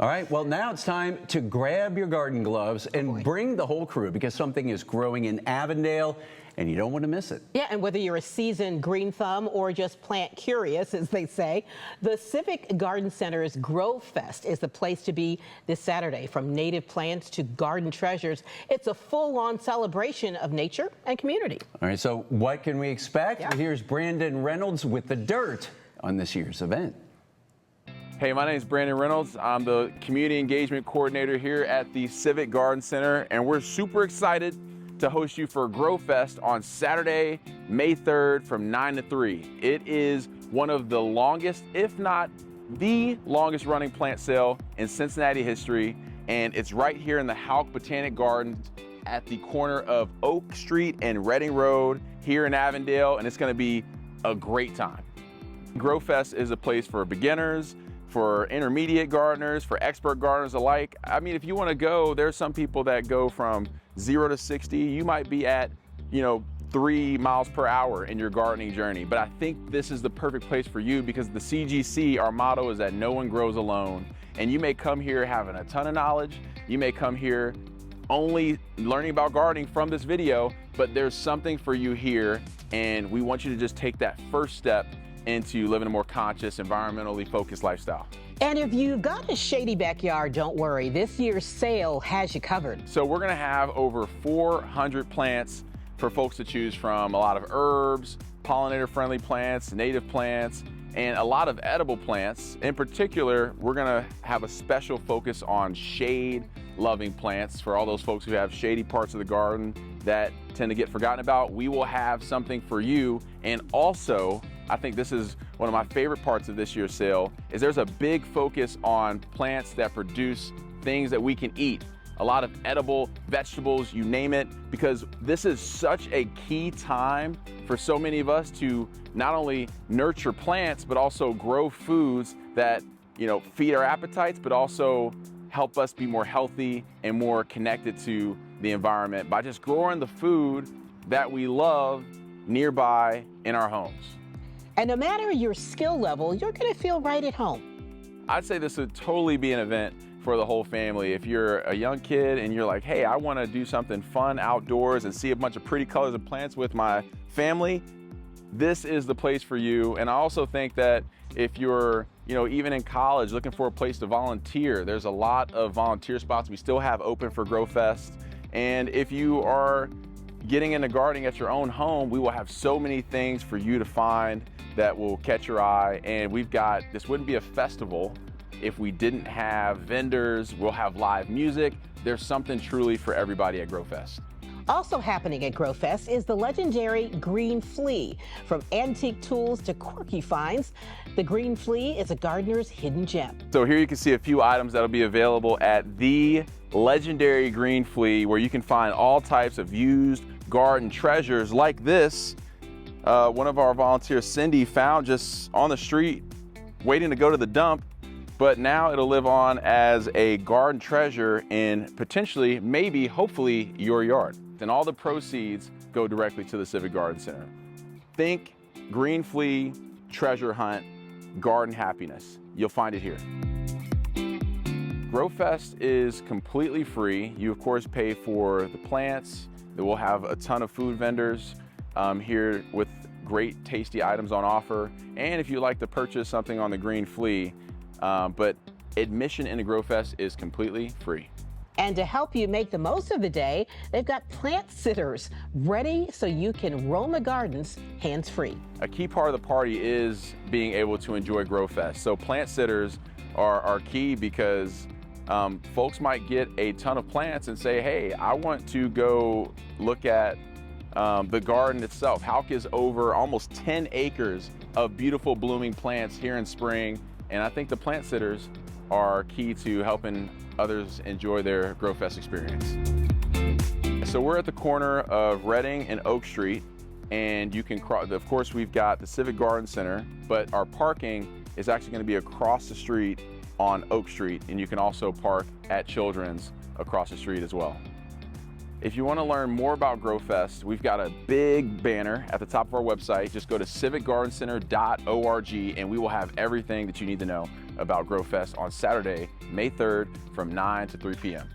All right, well, now it's time to grab your garden gloves and bring the whole crew because something is growing in Avondale and you don't want to miss it. Yeah, and whether you're a seasoned green thumb or just plant curious, as they say, the Civic Garden Center's GrowFest is the place to be this Saturday. From native plants to garden treasures, it's a full-on celebration of nature and community. All right, so what can we expect? Yeah. Well, here's Brandon Reynolds with the dirt on this year's event. Hey, my name is Brandon Reynolds. I'm the Community Engagement Coordinator here at the Civic Garden Center, and we're super excited to host you for GrowFest on Saturday, May 3rd from 9 to 3. It is one of the longest, if not the longest running plant sale in Cincinnati history, and it's right here in the Houck Botanic Gardens at the corner of Oak Street and Reading Road here in Avondale, and it's gonna be a great time. GrowFest is a place for beginners, for intermediate gardeners, for expert gardeners alike. I mean, if you want to go, there's some people that go from 0 to 60. You might be at, 3 miles per hour in your gardening journey. But I think this is the perfect place for you because the CGC, our motto is that no one grows alone. And you may come here having a ton of knowledge. You may come here only learning about gardening from this video, but there's something for you here. And we want you to just take that first step into living a more conscious, environmentally focused lifestyle. And if you've got a shady backyard, don't worry. This year's sale has you covered. So we're gonna have over 400 plants for folks to choose from. A lot of herbs, pollinator-friendly plants, native plants, and a lot of edible plants. In particular, we're gonna have a special focus on shade-loving plants for all those folks who have shady parts of the garden that tend to get forgotten about. We will have something for you. And also, I think this is one of my favorite parts of this year's sale, is there's a big focus on plants that produce things that we can eat. A lot of edible vegetables, you name it, because this is such a key time for so many of us to not only nurture plants, but also grow foods that, feed our appetites, but also help us be more healthy and more connected to the environment by just growing the food that we love nearby in our homes. And no matter your skill level, you're going to feel right at home. I'd say this would totally be an event for the whole family. If you're a young kid and you're like, hey, I want to do something fun outdoors and see a bunch of pretty colors of plants with my family, this is the place for you. And I also think that if you're, even in college looking for a place to volunteer, there's a lot of volunteer spots we still have open for GrowFest. And if you are getting into gardening at your own home, we will have so many things for you to find that will catch your eye. And this wouldn't be a festival if we didn't have vendors. We'll have live music. There's something truly for everybody at GrowFest. Also happening at GrowFest is the legendary Green Flea. From antique tools to quirky finds, the Green Flea is a gardener's hidden gem. So here you can see a few items that'll be available at the legendary Green Flea, where you can find all types of used garden treasures like this. One of our volunteers, Cindy, found just on the street, waiting to go to the dump, but now it'll live on as a garden treasure in potentially, maybe, hopefully, your yard. And all the proceeds go directly to the Civic Garden Center. Think Green Flea, treasure hunt, garden happiness. You'll find it here. GrowFest is completely free. You, of course, pay for the plants. We'll have a ton of food vendors here with great tasty items on offer. And if you'd like to purchase something on the Green Flea, but admission into GrowFest is completely free. And to help you make the most of the day, they've got plant sitters ready so you can roam the gardens hands-free. A key part of the party is being able to enjoy GrowFest. So plant sitters are key because folks might get a ton of plants and say, hey, I want to go look at the garden itself. Houck is over almost 10 acres of beautiful blooming plants here in spring. And I think the plant sitters are key to helping others enjoy their GrowFest experience. So we're at the corner of Reading and Oak Street, and you can cross, of course, we've got the Civic Garden Center, but our parking is actually going to be across the street on Oak Street, and you can also park at Children's across the street as well. If you want to learn more about GrowFest, we've got a big banner at the top of our website. Just go to civicgardencenter.org and we will have everything that you need to know about GrowFest on Saturday, May 3rd from 9 to 3 p.m.